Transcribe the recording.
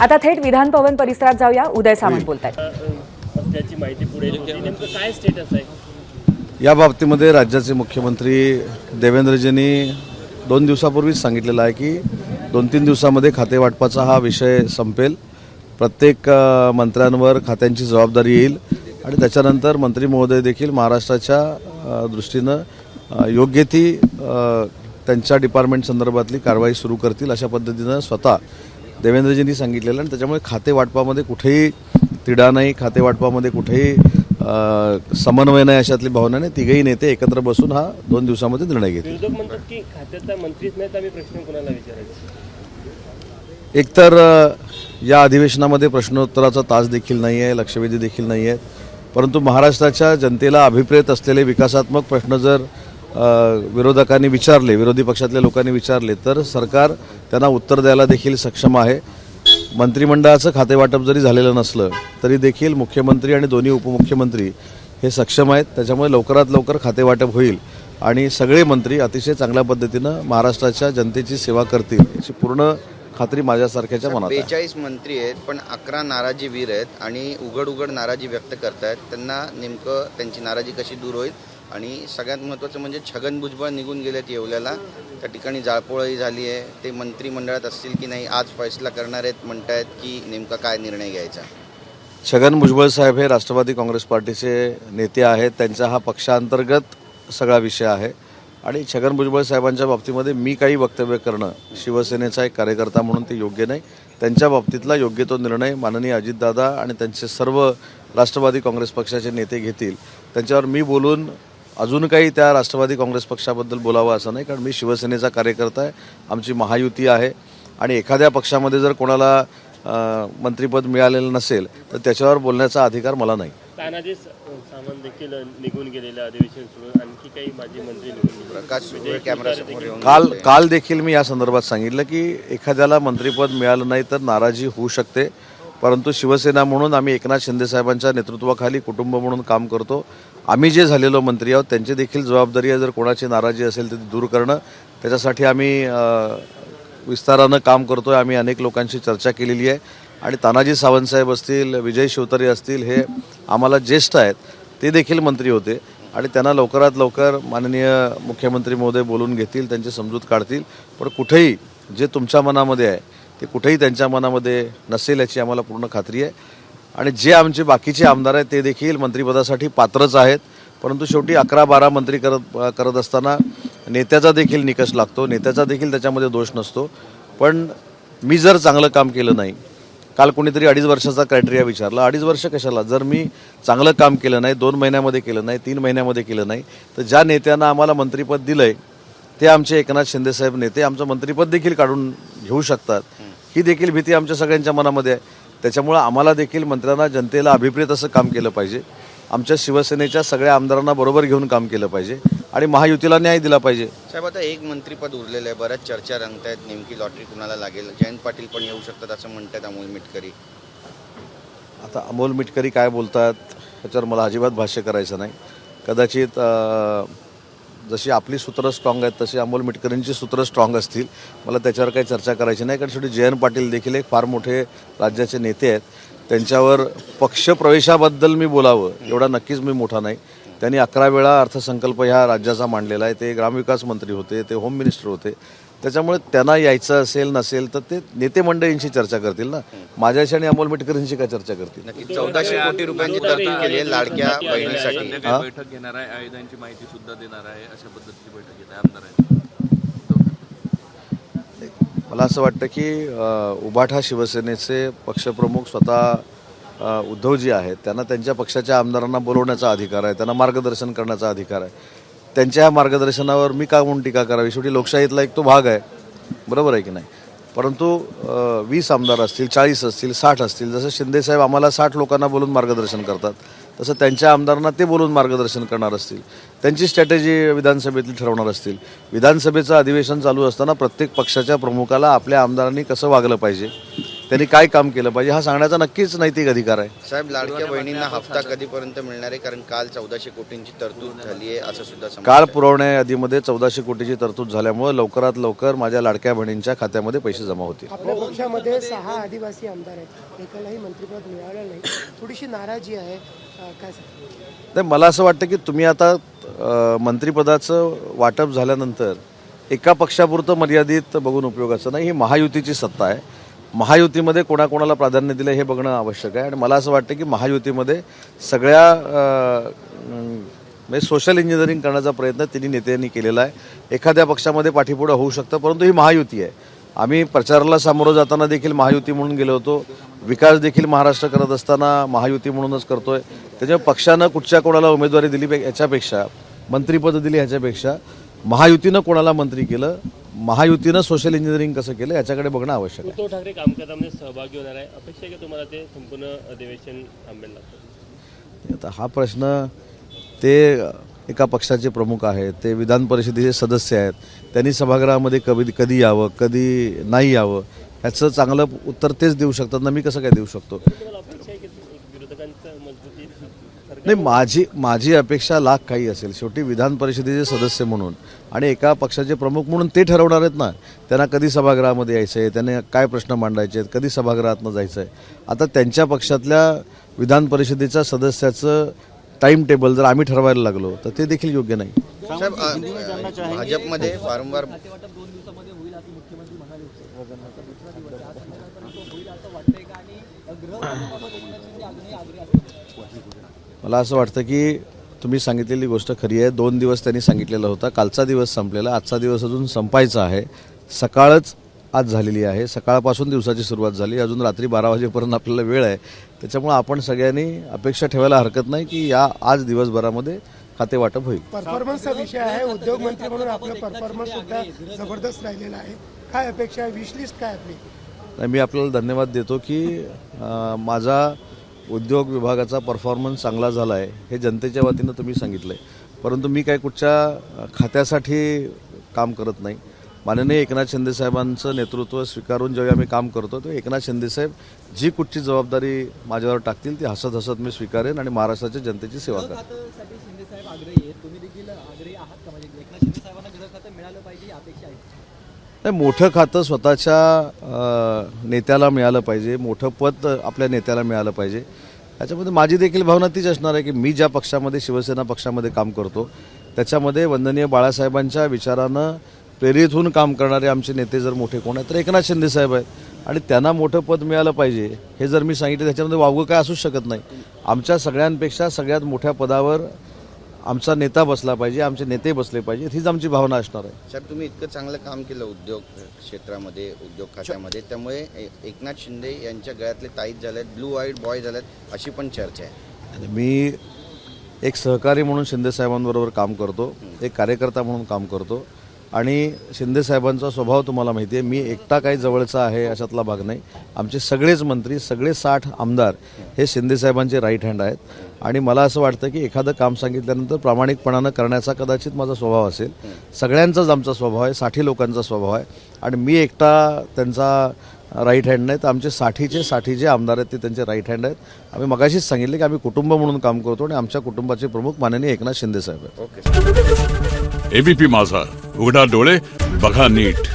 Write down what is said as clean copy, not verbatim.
आता थेट विधान भवन परिसरात जाऊया. उदय सामंत बोलतायत. त्याची माहिती पुढे नेमकं काय स्टेटस आहे या बाबतीमध्ये राज्याचे मुख्यमंत्री देवेंद्रजींनी 2 दिवसापूर्वीच सांगितलेलं आहे की 2-3 दिवसामध्ये खाते वाटपाचा हा विषय संपेल. प्रत्येक मंत्र्यांवर खात्यांची जबाबदारी येईल आणि त्याच्यानंतर मंत्री महोदय देखील महाराष्ट्राच्या दृष्टीनं योग्य ती त्यांच्या डिपार्टमेंट संदर्भातली कारवाई सुरू करतील अशा पद्धतीनं स्वतः देवेंद्रजींनी सांगितलेलं. आणि त्याच्यामुळे खाते वाटपामध्ये कुठेही तिढा नाही, खाते वाटपामध्ये कुठेही समन्वय नाही अशातली भावना नाही. तिघेही नेते एकत्र बसून हा 2 दिवसामध्ये निर्णय घेतील. विरोधक म्हणतात की खात्याचा मंत्रीच नाही तर आम्ही प्रश्न कोणाला विचारायचे. एकतर या अधिवेशनामध्ये प्रश्नोत्तराचा तास देखील नाही आहे, लक्षवेधी देखील नाही आहेत. परंतु महाराष्ट्राच्या जनतेला अभिप्रेत असलेले विकासात्मक प्रश्न जर विरोधकांनी विचारले, विरोधी पक्षातल्या लोकांनी विचारले तर सरकार त्यांना उत्तर द्यायला देखील सक्षम आहे. मंत्रिमंडळाचं खातेवाटप जरी झालेलं नसलं तरी देखील मुख्यमंत्री आणि दोन्ही उपमुख्यमंत्री हे सक्षम आहेत. त्याच्यामुळे लवकरात लवकर खातेवाटप होईल आणि सगळे मंत्री अतिशय चांगल्या पद्धतीनं महाराष्ट्राच्या जनतेची सेवा करतील याची पूर्ण खात्री माझ्यासारख्याच्या मनात आहे. 42 मंत्री आहेत पण 11 नाराजी वीर आहेत आणि उघड नाराजी व्यक्त करतायत. त्यांना नेमकं त्यांची नाराजी कशी दूर होईल आणि सगळ्यात महत्त्वाचं म्हणजे छगन भुजबळ निघून गेलेत येवल्याला. त्या ठिकाणी जाळपोळही झाली आहे. ते मंत्रिमंडळात असतील की नाही आज फैसला करणार आहेत म्हणतायत की नेमका काय निर्णय घ्यायचा. छगन भुजबळ साहेब हे राष्ट्रवादी काँग्रेस पार्टीचे नेते आहेत. त्यांचा हा पक्षांतर्गत सगळा विषय आहे आणि छगन भुजबळ साहेबांच्या बाबतीमध्ये मी काही वक्तव्य करणं शिवसेनेचा एक कार्यकर्ता म्हणून ते योग्य नाही. त्यांच्या बाबतीतला योग्य तो निर्णय माननीय अजितदादा आणि त्यांचे सर्व राष्ट्रवादी काँग्रेस पक्षाचे नेते घेतील. त्यांच्यावर मी बोलून अजून काही त्या राष्ट्रवादी काँग्रेस पक्षाबद्दल बोलावं असं नाही, कारण मी शिवसेनेचा कार्यकर्ता आहे. आमची महायुती आहे आणि एखाद्या पक्षामध्ये जर कोणाला मंत्रिपद मिळालेलं नसेल तर त्याच्यावर बोलण्याचा अधिकार मला नाही. तानाजी सावंत देखील निघून गेलेलं अधिवेशन सोडून आणखी काही माजी मंत्री निघून गेले. कॅमेरासमोर येऊन काल देखील मी या संदर्भात सांगितलं की एखाद्याला मंत्रिपद मिळालं नाही तर नाराजी होऊ शकते. परंतु शिवसेना म्हणून आम्ही एकनाथ शिंदे साहेबांच्या नेतृत्वाखाली कुटुंब म्हणून काम करतो. आम्ही जे झालेलो मंत्री आहोत त्यांची देखील जबाबदारी आहे. जर कोणाची नाराजी असेल तर ती दूर करणं. त्याच्यासाठी आम्ही विस्तारानं काम करतो आहे. आम्ही अनेक लोकांशी चर्चा केलेली आहे आणि तानाजी सावंत साहेब असतील, विजय शिवतारे असतील, हे आम्हाला ज्येष्ठ आहेत. ते देखील मंत्री होते आणि त्यांना लवकरात लवकर माननीय मुख्यमंत्री महोदय बोलून घेतील, त्यांची समजूत काढतील. पण कुठेही जे तुमच्या मनामध्ये आहे ते कुठेही त्यांच्या मनामध्ये नसेल याची आम्हाला पूर्ण खात्री आहे. आणि जे आमचे बाकीचे आमदार आहेत ते देखील मंत्रिपदासाठी पात्रच आहेत. परंतु शेवटी 11-12 मंत्री करत असताना नेत्याचा देखील निकष लागतो, नेत्याचा देखील त्याच्यामध्ये दोष नसतो. पण मी जर चांगलं काम केलं नाही, काल कोणीतरी 2.5 वर्षाचा क्रायटेरिया विचारला. 2.5 वर्ष कशाला? जर मी चांगलं काम केलं नाही, 2 महिन्यामध्ये केलं नाही, 3 महिन्यामध्ये केलं नाही तर ज्या नेत्यांना आम्हाला मंत्रिपद दिलं आहे ते आमचे एकनाथ शिंदेसाहेब नेते आमचं मंत्रिपद देखील काढून घेऊ शकतात. ही देखील भीती आमच्या सगळ्यांच्या मनामध्ये आहे. त्याच्यामुळं आम्हाला देखील मंत्र्यांना जनतेला अभिप्रेत असं काम केलं पाहिजे. आमच्या शिवसेनेच्या सगळ्या आमदारांना बरोबर घेऊन काम केलं पाहिजे आणि महायुतीला न्याय दिला पाहिजे. साहेब आता एक मंत्रिपद उरलेलं आहे. बऱ्याच चर्चा रंगत आहेत. नेमकी लॉटरी कुणाला लागेल. जयंत पाटील पण येऊ शकतात असं म्हणतात अमोल मिटकरी. आता अमोल मिटकरी काय बोलतात ह्याच्यावर मला अजिबात भाष्य करायचं नाही. कदाचित जशी आपली सूत्रं स्ट्रॉंग आहेत तशी अमोल मिटकरींची सूत्रं स्ट्रॉंग असतील. मला त्याच्यावर काही चर्चा करायची नाही, कारण शेवटी जयंत पाटील देखील एक फार मोठे राज्याचे नेते आहेत. त्यांच्यावर पक्षप्रवेशाबद्दल मी बोलावं एवढा नक्कीच मी मोठा नाही. त्यांनी 11 वेळा अर्थसंकल्प ह्या राज्याचा मांडलेला आहे. ते ग्रामविकास मंत्री होते, ते होम मिनिस्टर होते. त्याच्यामुळे त्यांना यायचं असेल नसेल तर ते नेते मंडळींशी चर्चा करतील ना. माझ्याशी आणि अमोल मिटकरींशी काय चर्चा करतील. नक्की 1400 कोटी रुपयांची तरतूद केली आहे लाडक्या बहिणीसाठी. बैठक घेणार आहे, आयुधांची माहिती सुद्धा देणार आहे, अशा पद्धतीची बैठक घेत आहे आमदारांची. मला असं वाटतं की उभाठा शिवसेनेचे पक्षप्रमुख स्वतः उद्धवजी आहेत. त्यांना त्यांच्या पक्षाच्या आमदारांना बोलवण्याचा अधिकार आहे, त्यांना मार्गदर्शन करण्याचा अधिकार आहे. त्यांच्या मार्गदर्शनावर मी का म्हणून टीका करावी. शेवटी लोकशाहीतला एक तो भाग आहे, बरोबर आहे की नाही. परंतु 20 आमदार असतील, 40 असतील, 60 असतील, जसं शिंदेसाहेब आम्हाला 60 लोकांना बोलून मार्गदर्शन करतात तसं त्यांच्या आमदारांना ते बोलून मार्गदर्शन करणार असतील. त्यांची स्ट्रॅटेजी विधानसभेतली ठरवणार असतील. विधानसभेचं अधिवेशन चालू असताना प्रत्येक पक्षाच्या प्रमुखाला आपल्या आमदारांनी कसं वागलं पाहिजे त्यांनी काय काम केलं पाहिजे हा सांगण्याचा नक्कीच नैतिक अधिकार आहे. साहेब, लाडक्या बहिणींना हप्ता कधीपर्यंत मिळणार आहे? कारण काल 1400 कोटींची तरतूद झाली आहे असं सुद्धा समजतं. काल पुरवण्या यादीमध्ये 1400 कोटीची तरतूद झाल्यामुळे लवकरात लवकर माझ्या लाडक्या बहिणींच्या खात्यामध्ये पैसे जमा होतील. आपल्या पक्षामध्ये 6 आदिवासी आमदार आहेत, एकालाही मंत्रिपद मिळालं नाही, थोडीशी नाराजी आहे, काय सांगता? नाही, मला असं वाटतं की तुम्ही आता मंत्रिपदाचं वाटप झाल्यानंतर एका पक्षापुरतं मर्यादित बघून उपयोगाचं नाही. ही महायुतीची सत्ता आहे. महायुतीमध्ये कोणाकोणाला प्राधान्य दिलं हे बघणं आवश्यक आहे. आणि मला असं वाटतं की महायुतीमध्ये सगळ्या म्हणजे सोशल इंजिनिअरिंग करण्याचा प्रयत्न तिन्ही नेत्यांनी केलेला आहे. एखाद्या पक्षामध्ये पाठीपुढं होऊ शकतं, परंतु ही महायुती आहे. आम्ही प्रचाराला सामोरं जाताना देखील महायुती म्हणून गेलो होतो. विकास देखील महाराष्ट्र करत असताना महायुती म्हणूनच करतोय. त्याच्यामुळे पक्षानं कुठच्या कोणाला उमेदवारी दिली याच्यापेक्षा, मंत्रिपद दिली ह्याच्यापेक्षा महायुतीनं कोणाला मंत्री केलं, महायुतीनं सोशल इंजिनिअरिंग कसं केलं याच्याकडे बघणं आवश्यक आहे. उद्धव ठाकरे कामकाजामध्ये सहभागी होणार आहे, अपेक्षा आहे की तुम्हाला ते संपूर्ण अधिवेशन थांबायला लागतं? आता हा प्रश्न, ते एका पक्षाचे प्रमुख आहेत, ते विधान परिषदेचे सदस्य आहेत, त्यांनी सभागृहामध्ये कधी यावं कधी नाही यावं ह्याचं चांगलं उत्तर तेच देऊ शकतात ना, मी कसं काय देऊ शकतो? तुम्हाला अपेक्षा आहे की विरोधकांचं मजबूती नाही, माझी अपेक्षा लाख काही असेल. शेवटी विधान परिषदेचे सदस्य म्हणून आणि एका पक्षाचे प्रमुख म्हणून ते ठरवणार आहेत ना, त्यांना कधी सभागृहामध्ये यायचं आहे, त्यांनी काय प्रश्न मांडायचे आहेत, कधी सभागृहातनं जायचं आहे. आता त्यांच्या पक्षातल्या विधान परिषदेच्या सदस्याचं टाईम टेबल जर आम्ही ठरवायला लागलो तर ते देखील योग्य नाही. साहेब, भाजपमध्ये वारंवार मला असं वाटतं की तुम्ही सांगितलेली गोष्ट खरी आहे. 2 दिवस त्यांनी सांगितलेला होता. कालचा दिवस संपलेला, आजचा दिवस अजून संपायचा आहे. सकाळच आज झालेली आहे, सकाळपासून दिवसाची सुरुवात झाली, अजून रात्री 12 वाजेपर्यंत आपल्याला वेळ आहे. त्याच्यामुळे आपण सगळ्यांनी अपेक्षा ठेवायला हरकत नाही की आज दिवसभरामध्ये खाते वाटप होईल. परफॉर्मन्सचा विषय आहे, उद्योग मंत्री म्हणून आपलं परफॉर्मन्स सुद्धा जबरदस्त राहिलेला आहे. काय अपेक्षा आहे, विशलिस्ट काय आपली? नाही, मी आपल्याला धन्यवाद देतो की माझा उद्योग विभागाचा परफॉर्मन्स चांगला झाला आहे हे जनतेच्या वतीनं तुम्ही सांगितलं आहे. परंतु मी काय कुठच्या खात्यासाठी काम करत नाही. माननीय एकनाथ शिंदेसाहेबांचं नेतृत्व स्वीकारून जेव्हा आम्ही काम करतो तेव्हा एकनाथ शिंदेसाहेब जी कुठची जबाबदारी माझ्यावर टाकतील ती हसत हसत मी स्वीकारेन आणि महाराष्ट्राच्या जनतेची सेवा करेन. शिंदेसाहेब आग्रही आहेत, तुम्ही देखील आग्रही आहात का? म्हणजे एकनाथ शिंदेसाहेबांना गृह खातं मिळालं पाहिजे अपेक्षा आहे? नाही, मोठं खातं स्वतःच्या नेत्याला मिळालं पाहिजे, मोठं पद आपल्या नेत्याला मिळालं पाहिजे. त्याच्यामध्ये माझी देखील भावना तीच असणार आहे की मी ज्या पक्षामध्ये, शिवसेना पक्षामध्ये काम करतो त्याच्यामध्ये वंदनीय बाळासाहेबांच्या विचारानं प्रेरित होऊन काम करणारे आमचे नेते जर मोठे कोण आहेत तर एकनाथ शिंदेसाहेब आहेत आणि त्यांना मोठं पद मिळालं पाहिजे हे जर मी सांगितलं त्याच्यामध्ये वावगं काय असूच शकत नाही. आमच्या सगळ्यांपेक्षा सगळ्यात मोठ्या पदावर आमचा नेता बसला पाहिजे, आमचे नेते बसले पाहिजेत, हीच आमची भावना असणार आहे. साहेब, तुम्ही इतकं चांगलं काम केलं उद्योग क्षेत्रामध्ये, उद्योग खात्यामध्ये, त्यामुळे एकनाथ शिंदे यांच्या गळ्यातले ताईत झालेत, ब्लू आईड बॉय झालेत अशी पण चर्चा आहे. आणि मी एक सहकारी म्हणून शिंदेसाहेबांबरोबर काम करतो, एक कार्यकर्ता म्हणून काम करतो आणि शिंदेसाहेबांचा स्वभाव तुम्हाला माहिती आहे. मी एकटा काही जवळचा आहे अशातला भाग नाही. आमचे सगळेच मंत्री, सगळे 60 आमदार हे शिंदेसाहेबांचे राईट हँड आहेत आणि मला असं वाटतं की एखादं काम सांगितल्यानंतर प्रामाणिकपणानं करण्याचा कदाचित माझा स्वभाव असेल. सगळ्यांचाच आमचा स्वभाव आहे, 60 लोकांचा स्वभाव आहे आणि मी एकटा त्यांचा राईट हँड नाही तर आमचे 60 जे आमदार आहेत ते त्यांचे राईट हँड आहेत. आम्ही मगाशीच सांगितले की आम्ही कुटुंब म्हणून काम करतो आणि आमच्या कुटुंबाचे प्रमुख माननीय एकनाथ शिंदेसाहेब आहेत. एबीपी माझा, उघडा डोळे बघा नीट.